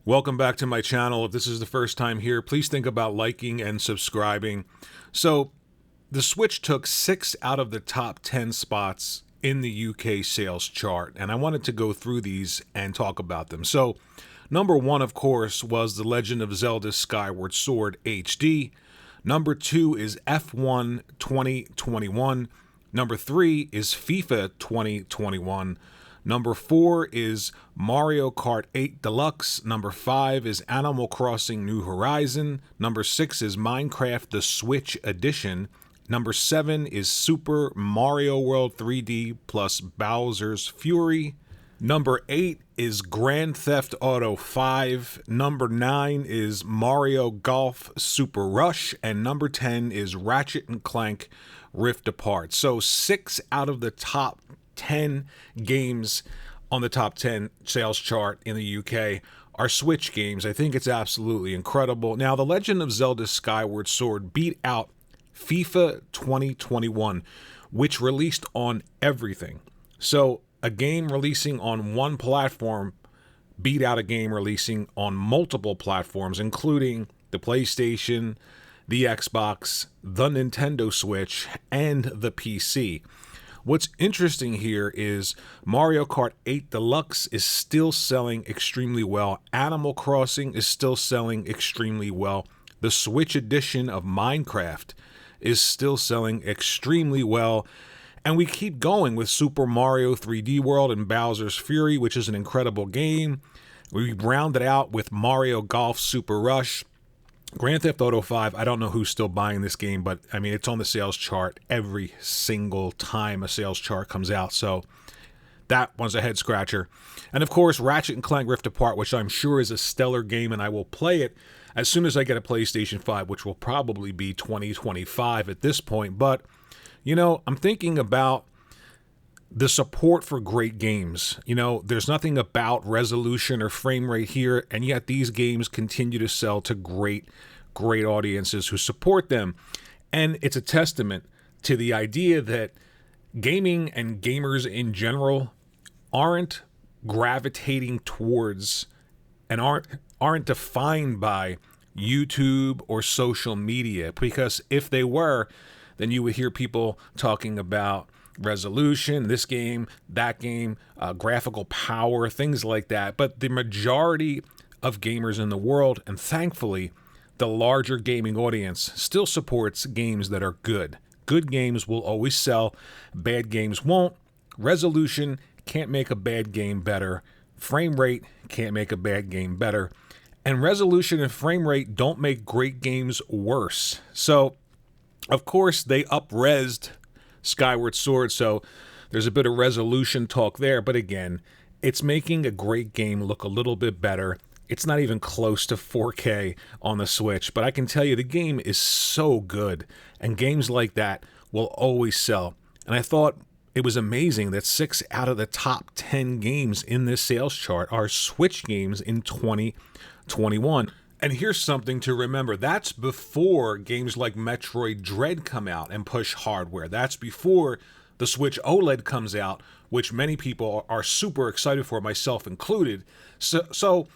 Welcome back to my channel. If this is the first time here, please think about liking and subscribing. So, the Switch took 6 out of the top 10 spots in the UK sales chart, and I wanted to go through these and talk about them. So, number 1, of course, was The Legend of Zelda Skyward Sword HD. Number 2 is F1 2021. Number 3 is FIFA 2021. Number 4 is Mario Kart 8 Deluxe. Number 5 is Animal Crossing New Horizon. Number 6 is Minecraft The Switch Edition. Number 7 is Super Mario World 3D plus Bowser's Fury. Number 8 is Grand Theft Auto 5. Number 9 is Mario Golf Super Rush. And number 10 is Ratchet & Clank Rift Apart. So 6 out of the top 10 games on the top 10 sales chart in the UK are Switch games. I think it's absolutely incredible. Now, The Legend of Zelda Skyward Sword beat out FIFA 2021, which released on everything. So a game releasing on one platform beat out a game releasing on multiple platforms, including the PlayStation, the Xbox, the Nintendo Switch, and the PC. What's interesting here is Mario Kart 8 Deluxe is still selling extremely well. Animal Crossing is still selling extremely well. The Switch edition of Minecraft is still selling extremely well. And we keep going with Super Mario 3D World and Bowser's Fury, which is an incredible game. We round it out with Mario Golf Super Rush. Grand Theft Auto 5, I don't know who's still buying this game, but I mean, it's on the sales chart every single time a sales chart comes out. So that one's a head scratcher. And of course, Ratchet & Clank Rift Apart, which I'm sure is a stellar game, and I will play it as soon as I get a PlayStation 5, which will probably be 2025 at this point. But, you know, I'm thinking about the support for great games. You know, there's nothing about resolution or frame rate here, and yet these games continue to sell to great audiences who support them. And it's a testament to the idea that gaming and gamers in general aren't gravitating towards and aren't defined by YouTube or social media, because if they were, then you would hear people talking about resolution, this game, that game, graphical power, things like that. But the majority of gamers in the world, and thankfully the larger gaming audience, still supports games that are good. Good games will always sell, bad games won't. Resolution can't make a bad game better. Frame rate can't make a bad game better. And resolution and frame rate don't make great games worse. So, of course, they up-resed Skyward Sword, so there's a bit of resolution talk there, but again, it's making a great game look a little bit better. It's not even close to 4K on the Switch, but I can tell you the game is so good, and games like that will always sell. And I thought it was amazing that 6 out of the top 10 games in this sales chart are Switch games in 2021. And here's something to remember. That's before games like Metroid Dread come out and push hardware. That's before the Switch OLED comes out, which many people are super excited for, myself included. So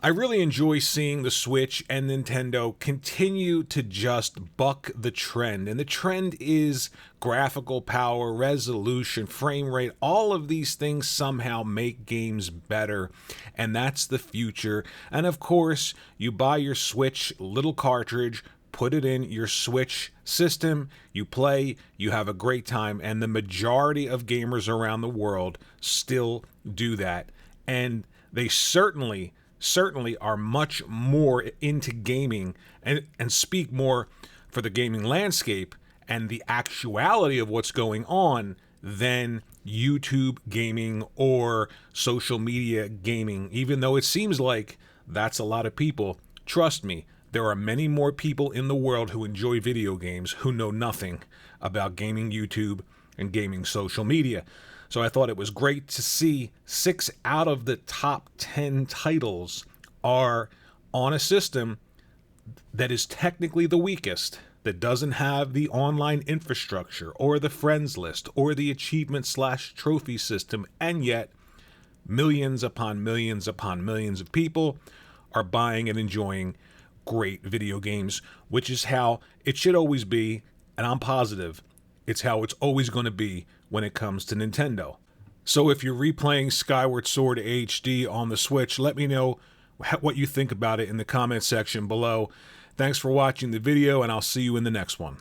I really enjoy seeing the Switch and Nintendo continue to just buck the trend. And the trend is graphical power, resolution, frame rate. All of these things somehow make games better. And that's the future. And of course, you buy your Switch little cartridge, put it in your Switch system, you play, you have a great time. And the majority of gamers around the world still do that. And they certainly are much more into gaming and speak more for the gaming landscape and the actuality of what's going on than YouTube gaming or social media gaming, even though it seems like that's a lot of people. Trust me, there are many more people in the world who enjoy video games who know nothing about gaming YouTube and gaming social media. So I thought it was great to see 6 out of the top 10 titles are on a system that is technically the weakest, that doesn't have the online infrastructure or the friends list or the achievement/trophy system, and yet millions upon millions upon millions of people are buying and enjoying great video games, which is how it should always be, and I'm positive it's how it's always going to be when it comes to Nintendo. So if you're replaying Skyward Sword HD on the Switch, let me know what you think about it in the comment section below. Thanks for watching the video, and I'll see you in the next one.